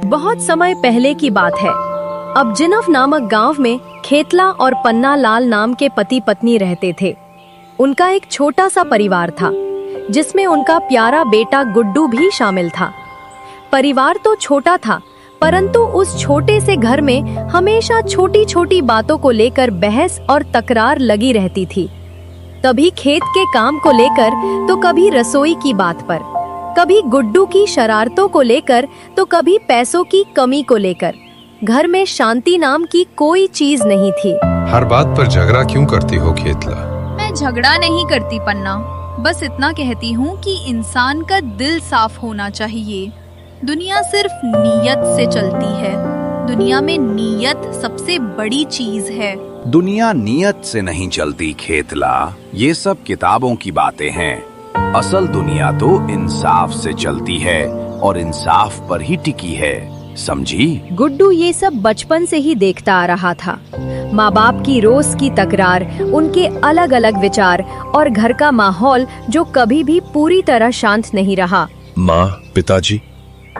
बहुत समय पहले की बात है। अब जिनफ नामक गांव में खेतला और पन्ना लाल नाम के पति पत्नी रहते थे। उनका एक छोटा सा परिवार था, जिसमें उनका प्यारा बेटा गुड्डू भी शामिल था। परिवार तो छोटा था, परंतु उस छोटे से घर में हमेशा छोटी छोटी बातों को लेकर बहस और तकरार लगी रहती थी। कभी खेत के काम को लेकर, तो कभी रसोई की बात पर, कभी गुड्डू की शरारतों को लेकर, तो कभी पैसों की कमी को लेकर। घर में शांति नाम की कोई चीज नहीं थी। हर बात पर झगड़ा क्यों करती हो खेतला? मैं झगड़ा नहीं करती पन्ना, बस इतना कहती हूँ कि इंसान का दिल साफ होना चाहिए। दुनिया सिर्फ नीयत से चलती है। दुनिया में नीयत सबसे बड़ी चीज है। दुनिया नीयत से नहीं चलती खेतला, ये सब किताबों की बातें हैं। असल दुनिया तो इंसाफ से चलती है और इंसाफ पर ही टिकी है, समझी? गुड्डू ये सब बचपन से ही देखता आ रहा था। माँ बाप की रोज की तकरार, उनके अलग अलग विचार और घर का माहौल जो कभी भी पूरी तरह शांत नहीं रहा। माँ, पिताजी,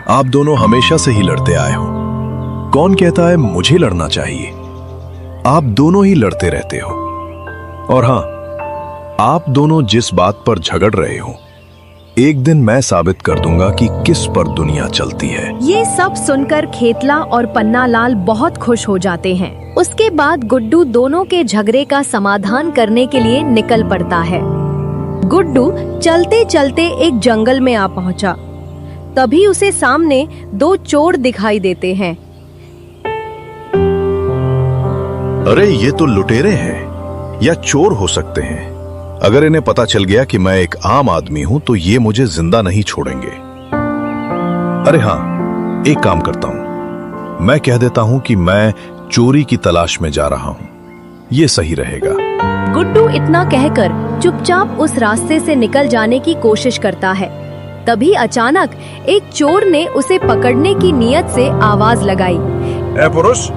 आप दोनों हमेशा से ही लड़ते आए हो। कौन कहता है मुझे लड़ना चाहिए? आप दोनों ही लड़ते रहते हो। और हाँ, आप दोनों जिस बात पर झगड़ रहे हो, एक दिन मैं साबित कर दूंगा कि किस पर दुनिया चलती है। ये सब सुनकर खेतला और पन्ना लाल बहुत खुश हो जाते हैं। उसके बाद गुड्डू दोनों के झगड़े का समाधान करने के लिए निकल पड़ता है। गुड्डू चलते चलते एक जंगल में आ पहुंचा। तभी उसे सामने दो चोर दिखाई देते हैं। अरे ये तो लुटेरे हैं या चोर हो सकते हैं। अगर इन्हें पता चल गया कि मैं एक आम आदमी हूं तो ये मुझे जिंदा नहीं छोड़ेंगे। अरे हाँ, एक काम करता हूं, मैं कह देता हूं कि मैं चोरी की तलाश में जा रहा हूं। ये सही रहेगा। गुड्डू इतना कहकर चुपचाप उस रास्ते से निकल जाने की कोशिश करता है। तभी अचानक एक चोर ने उसे पकड़ने की नियत से आवाज लगाई। ए पुरुष,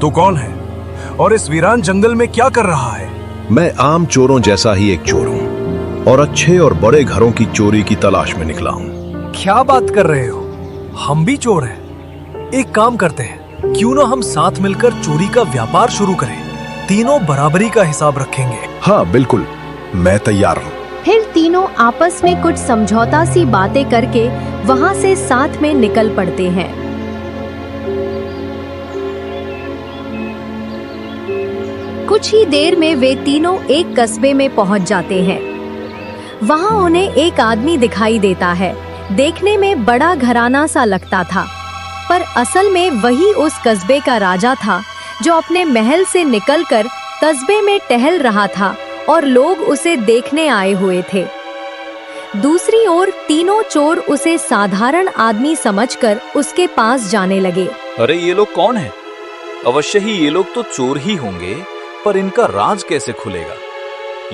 तू कौन है और इस वीरान जंगल में क्या कर रहा है? मैं आम चोरों जैसा ही एक चोर हूं और अच्छे और बड़े घरों की चोरी की तलाश में निकला हूं। क्या बात कर रहे हो? हम भी चोर हैं। एक काम करते हैं, क्यों ना हम साथ मिलकर चोरी का व्यापार शुरू करें? तीनों बराबरी का हिसाब रखेंगे। हाँ बिल्कुल, मैं तैयार हूँ। फिर तीनों आपस में कुछ समझौता सी बातें करके वहां से साथ में निकल पड़ते हैं। कुछ ही देर में वे तीनों एक कस्बे में पहुंच जाते हैं। वहां उन्हें एक आदमी दिखाई देता है। देखने में बड़ा घराना सा लगता था, पर असल में वही उस कस्बे का राजा था, जो अपने महल से निकलकर कस्बे में टहल रहा था और लोग उसे देखने आए हुए थे। दूसरी ओर तीनों चोर उसे साधारण आदमी समझकर उसके पास जाने लगे। अरे ये लोग कौन हैं? अवश्य ही ये लोग तो चोर ही होंगे, पर इनका राज कैसे खुलेगा?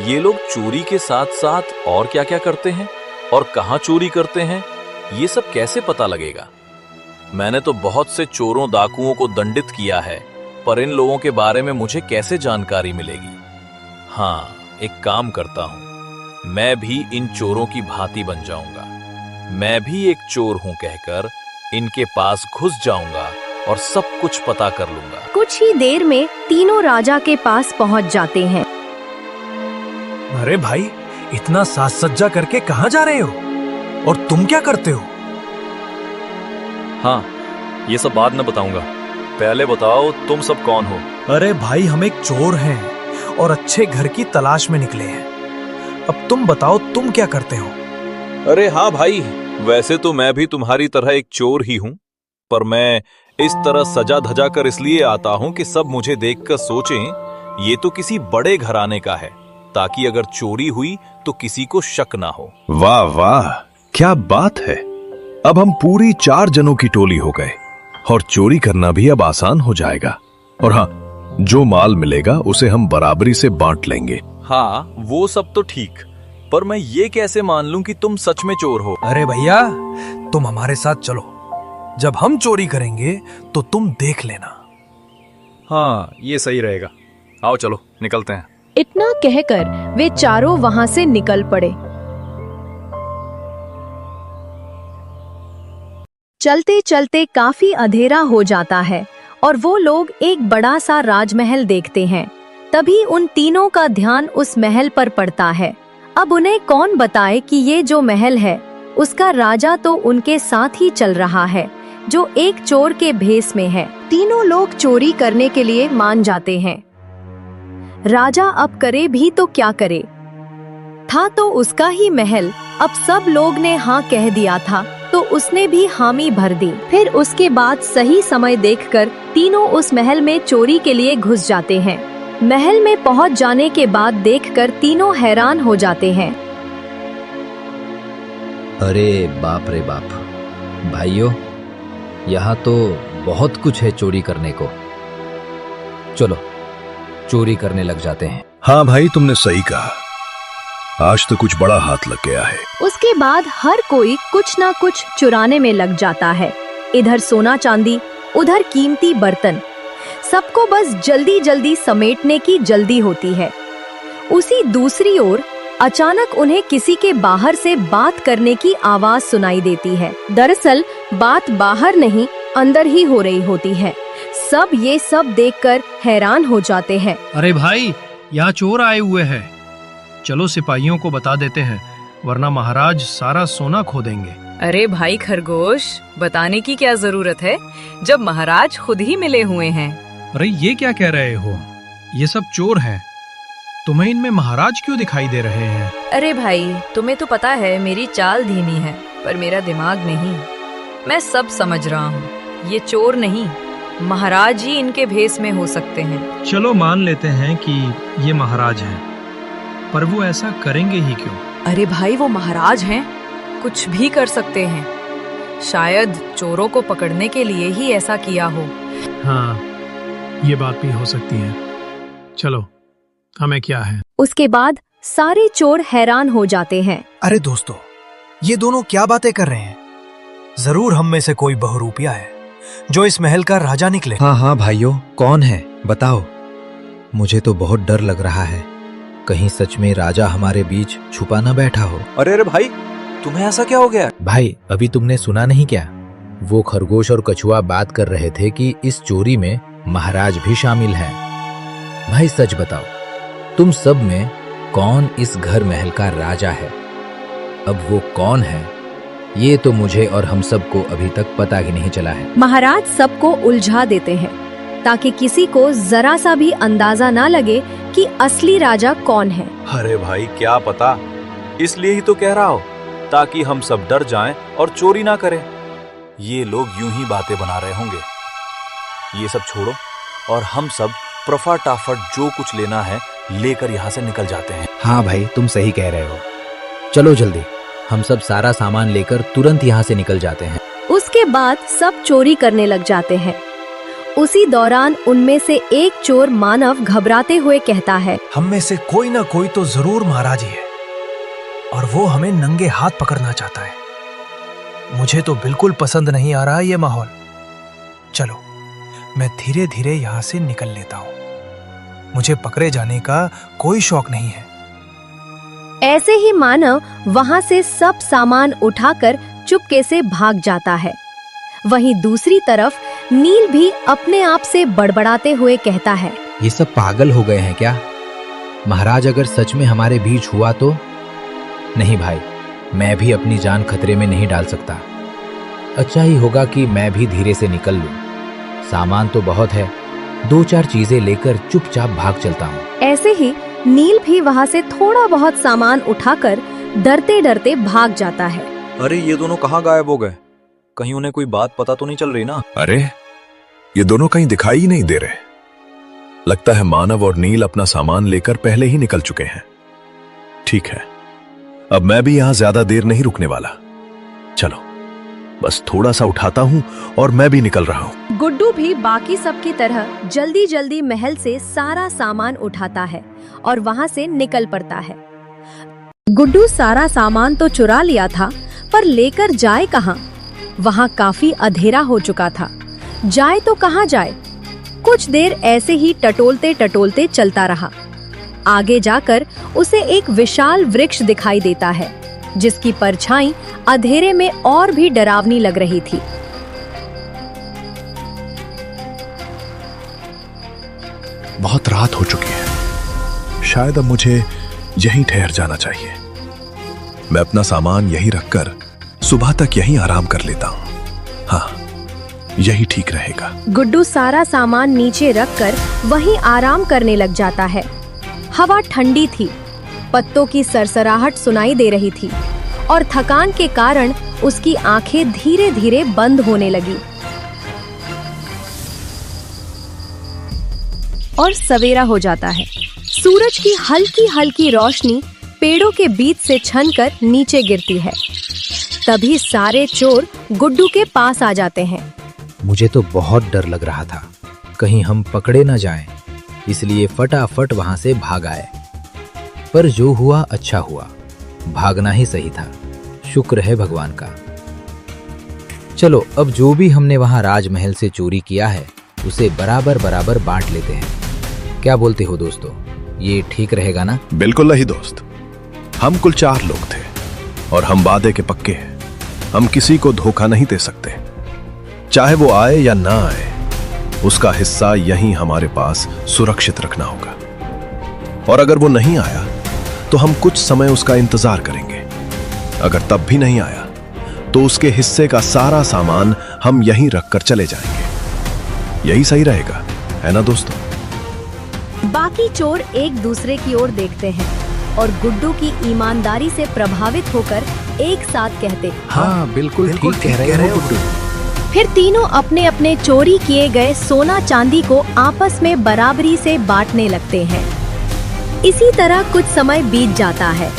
ये लोग चोरी के साथ साथ और क्या क्या करते हैं और कहां चोरी करते हैं, ये सब कैसे पता लगेगा? मैंने तो बहुत से चोरों डाकुओं को दंडित किया है, पर इन लोगों के बारे में मुझे कैसे जानकारी मिलेगी? हाँ, एक काम करता हूं, मैं भी इन चोरों की भांति बन जाऊंगा। मैं भी एक चोर हूं कहकर इनके पास घुस जाऊंगा और सब कुछ पता कर लूंगा। कुछ ही देर में तीनों राजा के पास पहुंच जाते हैं। अरे भाई, इतना साज सज्जा करके कहाँ जा रहे हो? और तुम क्या करते हो? हाँ, ये सब बाद में बताऊंगा। पहले बताओ तुम सब कौन हो? अरे भाई, हम एक चोर हैं और अच्छे घर की तलाश में निकले हैं। अब तुम बताओ, तुम क्या करते हो? अरे हाँ भाई, वैसे तो मैं भी तुम्हारी तरह एक चोर ही हूं, पर मैं इस तरह सजा धजा कर इसलिए आता हूं कि सब मुझे देखकर सोचें ये तो किसी बड़े घराने का है, ताकि अगर चोरी हुई तो किसी को शक ना हो। वाह वाह, क्या बात है। अब हम पूरी 4 जनों की टोली हो गए और चोरी करना भी अब आसान हो जाएगा। और हाँ, जो माल मिलेगा उसे हम बराबरी से बांट लेंगे। हाँ, वो सब तो ठीक, पर मैं ये कैसे मान लूं कि तुम सच में चोर हो? अरे भैया, तुम हमारे साथ चलो। जब हम चोरी करेंगे तो तुम देख लेना। हाँ, ये सही रहेगा। आओ चलो, निकलते हैं। इतना कहकर वे चारों वहां से निकल पड़े। चलते चलते काफी अंधेरा हो जाता है और वो लोग एक बड़ा सा राजमहल देखते हैं। तभी उन तीनों का ध्यान उस महल पर पड़ता है। अब उन्हें कौन बताए कि ये जो महल है उसका राजा तो उनके साथ ही चल रहा है, जो एक चोर के भेष में है। तीनों लोग चोरी करने के लिए मान जाते हैं। राजा अब करे भी तो क्या करे, था तो उसका ही महल। अब सब लोग ने हाँ कह दिया था तो उसने भी हामी भर दी। फिर उसके बाद सही समय देखकर तीनों उस महल में चोरी के लिए घुस जाते हैं। महल में पहुंच जाने के बाद देखकर तीनों हैरान हो जाते हैं। अरे बाप रे बाप, भाइयों यहाँ तो बहुत कुछ है चोरी करने को। चलो चोरी करने लग जाते हैं। हाँ भाई, तुमने सही कहा, आज तो कुछ बड़ा हाथ लग गया है। उसके बाद हर कोई कुछ ना कुछ चुराने में लग जाता है। इधर सोना चांदी, उधर कीमती बर्तन, सबको बस जल्दी जल्दी समेटने की जल्दी होती है। उसी दूसरी ओर अचानक उन्हें किसी के बाहर से बात करने की आवाज सुनाई देती है। दरअसल बात बाहर नहीं अंदर ही हो रही होती है। सब ये सब देखकर हैरान हो जाते हैं। अरे भाई, यहाँ चोर आए हुए हैं, चलो सिपाहियों को बता देते हैं, वरना महाराज सारा सोना खो देंगे। अरे भाई खरगोश, बताने की क्या जरूरत है जब महाराज खुद ही मिले हुए हैं। अरे ये क्या कह रहे हो, ये सब चोर हैं, तुम्हें इनमें महाराज क्यों दिखाई दे रहे हैं? अरे भाई, तुम्हें तो पता है मेरी चाल धीमी है पर मेरा दिमाग नहीं। मैं सब समझ रहा हूँ, ये चोर नहीं महाराज ही इनके भेष में हो सकते हैं। चलो मान लेते हैं कि ये महाराज हैं, पर वो ऐसा करेंगे ही क्यों? अरे भाई, वो महाराज हैं, कुछ भी कर सकते हैं। शायद चोरों को पकड़ने के लिए ही ऐसा किया हो। हाँ, ये बात भी हो सकती है। चलो, हमें क्या है। उसके बाद सारे चोर हैरान हो जाते हैं। अरे दोस्तों, ये दोनों क्या बातें कर रहे हैं? जरूर हम में से कोई बहुरूपिया है जो इस महल का राजा निकले। हाँ हाँ भाइयों, कौन है बताओ, मुझे तो बहुत डर लग रहा है, कहीं सच में राजा हमारे बीच छुपा न बैठा हो। अरे अरे भाई, तुम्हें ऐसा क्या हो गया? भाई अभी तुमने सुना नहीं क्या, वो खरगोश और कछुआ बात कर रहे थे कि इस चोरी में महाराज भी शामिल है। भाई सच बताओ, तुम सब में कौन इस घर महल का राजा है? अब वो कौन है ये तो मुझे और हम सबको अभी तक पता ही नहीं चला है। महाराज सबको उलझा देते हैं ताकि किसी को जरा सा भी अंदाजा ना लगे कि असली राजा कौन है। अरे भाई क्या पता, इसलिए ही तो कह रहा हो, ताकि हम सब डर जाएं और चोरी ना करें। ये लोग यूं ही बातें बना रहे होंगे। ये सब छोड़ो और हम सब प्रफाटाफट जो कुछ लेना है लेकर यहाँ से निकल जाते हैं। हाँ भाई, तुम सही कह रहे हो, चलो जल्दी, हम सब सारा सामान लेकर तुरंत यहाँ से निकल जाते हैं। उसके बाद सब चोरी करने लग जाते हैं। उसी दौरान उनमें से एक चोर मानव घबराते हुए कहता है, हम में से कोई ना कोई तो जरूर महाराज ही है और वो हमें नंगे हाथ पकड़ना चाहता है। मुझे तो बिल्कुल पसंद नहीं आ रहा ये माहौल। चलो मैं धीरे धीरे यहाँ से निकल लेता हूँ, मुझे पकड़े जाने का कोई शौक नहीं है। ऐसे ही मानव वहाँ से सब सामान उठाकर चुपके से भाग जाता है। वहीं दूसरी तरफ नील भी अपने आप से बड़बड़ाते हुए कहता है, ये सब पागल हो गए हैं क्या? महाराज अगर सच में हमारे बीच हुआ तो? नहीं भाई, मैं भी अपनी जान खतरे में नहीं डाल सकता। अच्छा ही होगा कि मैं भी धीरे से निकल लूं। सामान तो बहुत है, 2-4 चीजें लेकर चुपचाप भाग चलता हूँ। ऐसे ही नील भी वहाँ से थोड़ा बहुत सामान उठाकर डरते डरते भाग जाता है। अरे ये दोनों कहाँ गायब हो गए? कहीं उन्हें कोई बात पता तो नहीं चल रही ना? अरे ये दोनों कहीं दिखाई ही नहीं दे रहे। लगता है मानव और नील अपना सामान लेकर पहले ही निकल चुके हैं। ठीक है, अब मैं भी यहां ज्यादा देर नहीं रुकने वाला। चलो बस थोड़ा सा उठाता हूं और मैं भी निकल रहा हूं। गुड्डू भी बाकी सबकी तरह जल्दी जल्दी महल से सारा सामान उठाता है और वहाँ से निकल पड़ता है। गुड्डू सारा सामान तो चुरा लिया था, पर लेकर जाए कहाँ? वहाँ काफी अंधेरा हो चुका था, जाए तो कहाँ जाए? कुछ देर ऐसे ही टटोलते टटोलते चलता रहा। आगे जाकर उसे एक विशाल वृक्ष दिखाई देता है, जिसकी परछाई अंधेरे में और भी डरावनी लग रही थी। रात हो चुकी है। शायद अब मुझे यहीं ठहर जाना चाहिए। मैं अपना सामान यहीं रखकर सुबह तक यहीं आराम कर लेता हूँ। हाँ, यही ठीक रहेगा। गुड्डू सारा सामान नीचे रखकर वहीं आराम करने लग जाता है। हवा ठंडी थी, पत्तों की सरसराहट सुनाई दे रही थी और थकान के कारण उसकी आंखें धीरे धीरे बंद होने लगी। और सवेरा हो जाता है। सूरज की हल्की हल्की रोशनी पेड़ों के बीच से छनकर नीचे गिरती है। तभी सारे चोर गुड्डू के पास आ जाते हैं। मुझे तो बहुत डर लग रहा था, कहीं हम पकड़े न जाएं, इसलिए फटाफट वहां से भाग आए। पर जो हुआ अच्छा हुआ, भागना ही सही था। शुक्र है भगवान का। चलो अब जो भी हमने वहां राजमहल से चोरी किया है उसे बराबर बराबर बांट लेते हैं। क्या बोलते हो दोस्तों, ये ठीक रहेगा ना? बिल्कुल नहीं दोस्त, हम कुल 4 लोग थे और हम वादे के पक्के हैं। हम किसी को धोखा नहीं दे सकते, चाहे वो आए या ना आए। उसका हिस्सा यहीं हमारे पास सुरक्षित रखना होगा। और अगर वो नहीं आया तो हम कुछ समय उसका इंतजार करेंगे। अगर तब भी नहीं आया तो उसके हिस्से का सारा सामान हम यहीं रखकर चले जाएंगे। यही सही रहेगा, है ना दोस्तों? बाकी चोर एक दूसरे की ओर देखते हैं और गुड्डू की ईमानदारी से प्रभावित होकर एक साथ कहते, हाँ बिल्कुल ठीक कह रहे हो गुड्डू। फिर तीनों अपने अपने चोरी किए गए सोना चांदी को आपस में बराबरी से बांटने लगते हैं। इसी तरह कुछ समय बीत जाता है।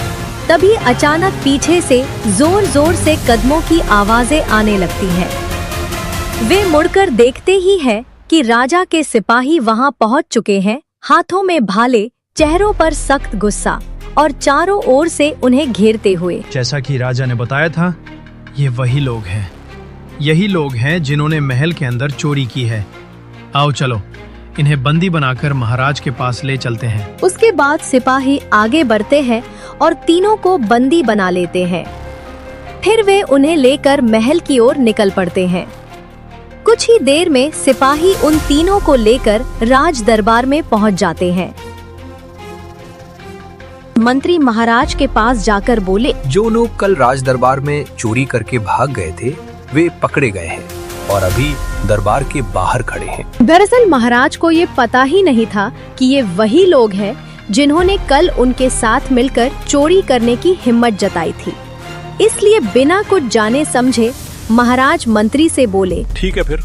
तभी अचानक पीछे से जोर जोर से कदमों की आवाजें आने लगती हैं। वे मुड़कर देखते ही है कि राजा के सिपाही वहां पहुंच चुके हैं, हाथों में भाले, चेहरों पर सख्त गुस्सा और चारों ओर से उन्हें घेरते हुए। जैसा कि राजा ने बताया था, ये वही लोग हैं, यही लोग हैं जिन्होंने महल के अंदर चोरी की है। आओ चलो, इन्हें बंदी बनाकर महाराज के पास ले चलते हैं। उसके बाद सिपाही आगे बढ़ते हैं और तीनों को बंदी बना लेते हैं। फिर वे उन्हें लेकर महल की ओर निकल पड़ते हैं। कुछ ही देर में सिपाही उन तीनों को लेकर राज दरबार में पहुंच जाते हैं। मंत्री महाराज के पास जाकर बोले, जो लोग कल राज दरबार में चोरी करके भाग गए थे वे पकड़े गए हैं और अभी दरबार के बाहर खड़े हैं। दरअसल महाराज को ये पता ही नहीं था कि ये वही लोग हैं जिन्होंने कल उनके साथ मिलकर चोरी करने की हिम्मत जताई थी। इसलिए बिना कुछ जाने समझे महाराज मंत्री से बोले, ठीक है, फिर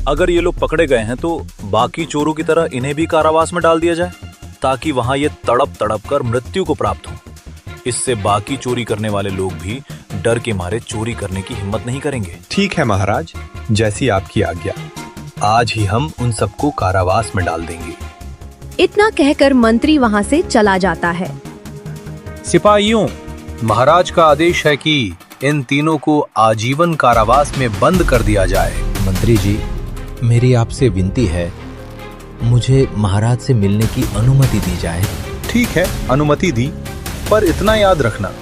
अगर ये लोग पकड़े गए हैं तो बाकी चोरों की तरह इन्हें भी कारावास में डाल दिया जाए, ताकि वहां ये तड़प तड़प कर मृत्यु को प्राप्त हो। इससे बाकी चोरी करने वाले लोग भी डर के मारे चोरी करने की हिम्मत नहीं करेंगे। ठीक है महाराज, जैसी आपकी आज्ञा। आज ही हम उन सबको कारावास में डाल देंगे। इतना कहकर मंत्री वहां से चला जाता है। सिपाहियों, महाराज का आदेश है कि इन तीनों को आजीवन कारावास में बंद कर दिया जाए। मंत्री जी, मेरी आपसे विनती है, मुझे महाराज से मिलने की अनुमति दी जाए। ठीक है, अनुमति दी, पर इतना याद रखना,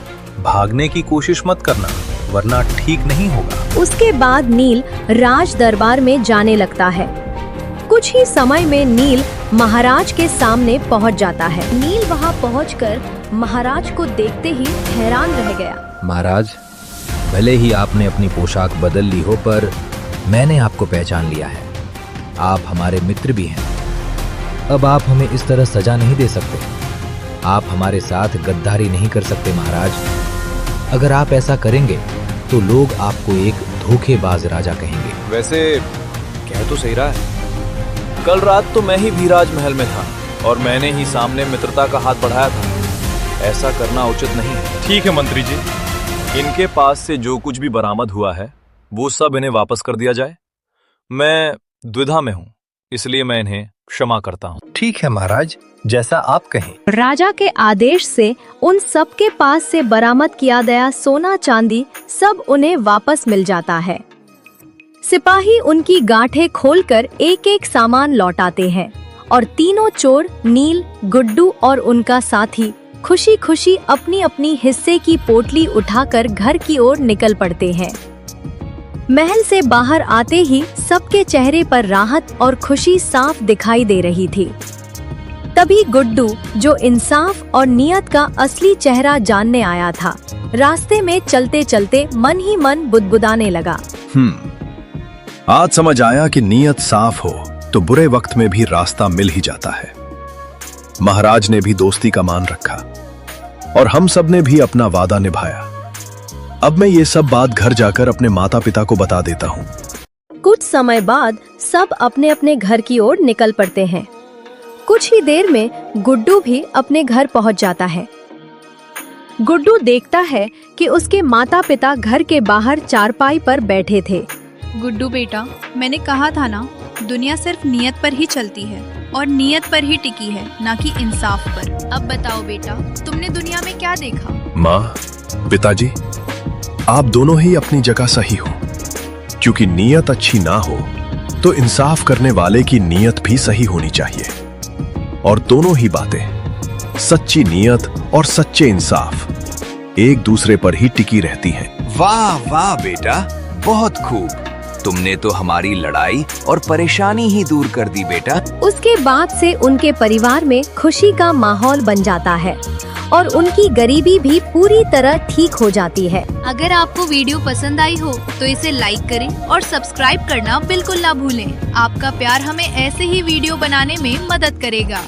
भागने की कोशिश मत करना, वरना ठीक नहीं होगा। उसके बाद नील राज दरबार में जाने लगता है। कुछ ही समय में नील महाराज के सामने पहुंच जाता है। नील वहां पहुंचकर महाराज को देखते ही हैरान रह गया। महाराज, भले ही आपने अपनी पोशाक बदल ली हो, पर मैंने आपको पहचान लिया है। आप हमारे मित्र भी हैं। अब आप हमें इस तरह सजा नहीं दे सकते। आप हमारे साथ गद्दारी नहीं कर सकते महाराज। अगर आप ऐसा करेंगे तो लोग आपको एक धोखेबाज राजा कहेंगे। वैसे कह तो सही रहा है। कल रात तो मैं ही भी राजमहल में था और मैंने ही सामने मित्रता का हाथ बढ़ाया था। ऐसा करना उचित नहीं है। ठीक है मंत्री जी, इनके पास से जो कुछ भी बरामद हुआ है वो सब इन्हें वापस कर दिया जाए। मैं द्विधा में हूँ, इसलिए मैं इन्हें क्षमा करता हूँ। ठीक है महाराज, जैसा आप कहें। राजा के आदेश से उन सब के पास से बरामद किया गया सोना चांदी सब उन्हें वापस मिल जाता है। सिपाही उनकी गांठें खोलकर एक एक सामान लौटाते हैं और तीनों चोर नील, गुड्डू और उनका साथी खुशी खुशी अपनी अपनी हिस्से की पोटली उठाकर घर की ओर निकल पड़ते हैं। महल से बाहर आते ही सबके चेहरे पर राहत और खुशी साफ दिखाई दे रही थी। तभी गुड्डू, जो इंसाफ और नियत का असली चेहरा जानने आया था, रास्ते में चलते चलते मन ही मन बुदबुदाने लगा। आज समझ आया कि नियत साफ हो तो बुरे वक्त में भी रास्ता मिल ही जाता है। महाराज ने भी दोस्ती का मान रखा और हम सब ने भी अपना वादा निभाया। अब मैं ये सब बात घर जाकर अपने माता पिता को बता देता हूँ। कुछ समय बाद सब अपने अपने घर की ओर निकल पड़ते हैं। कुछ ही देर में गुड्डू भी अपने घर पहुंच जाता है। गुड्डू देखता है कि उसके माता पिता घर के बाहर चारपाई पर बैठे थे। गुड्डू बेटा, मैंने कहा था ना, दुनिया सिर्फ नियत पर ही चलती है और नियत पर ही टिकी है, ना कि इंसाफ पर। अब बताओ बेटा, तुमने दुनिया में क्या देखा? माँ, पिताजी, आप दोनों ही अपनी जगह सही हो। क्योंकि नियत अच्छी ना हो तो इंसाफ करने वाले की नियत भी सही होनी चाहिए। और दोनों ही बातें, सच्ची नियत और सच्चे इंसाफ, एक दूसरे पर ही टिकी रहती हैं। वाह वाह बेटा, बहुत खूब। तुमने तो हमारी लड़ाई और परेशानी ही दूर कर दी बेटा। उसके बाद से उनके परिवार में खुशी का माहौल बन जाता है और उनकी गरीबी भी पूरी तरह ठीक हो जाती है। अगर आपको वीडियो पसंद आई हो तो इसे लाइक करें और सब्सक्राइब करना बिल्कुल ना भूलें। आपका प्यार हमें ऐसे ही वीडियो बनाने में मदद करेगा।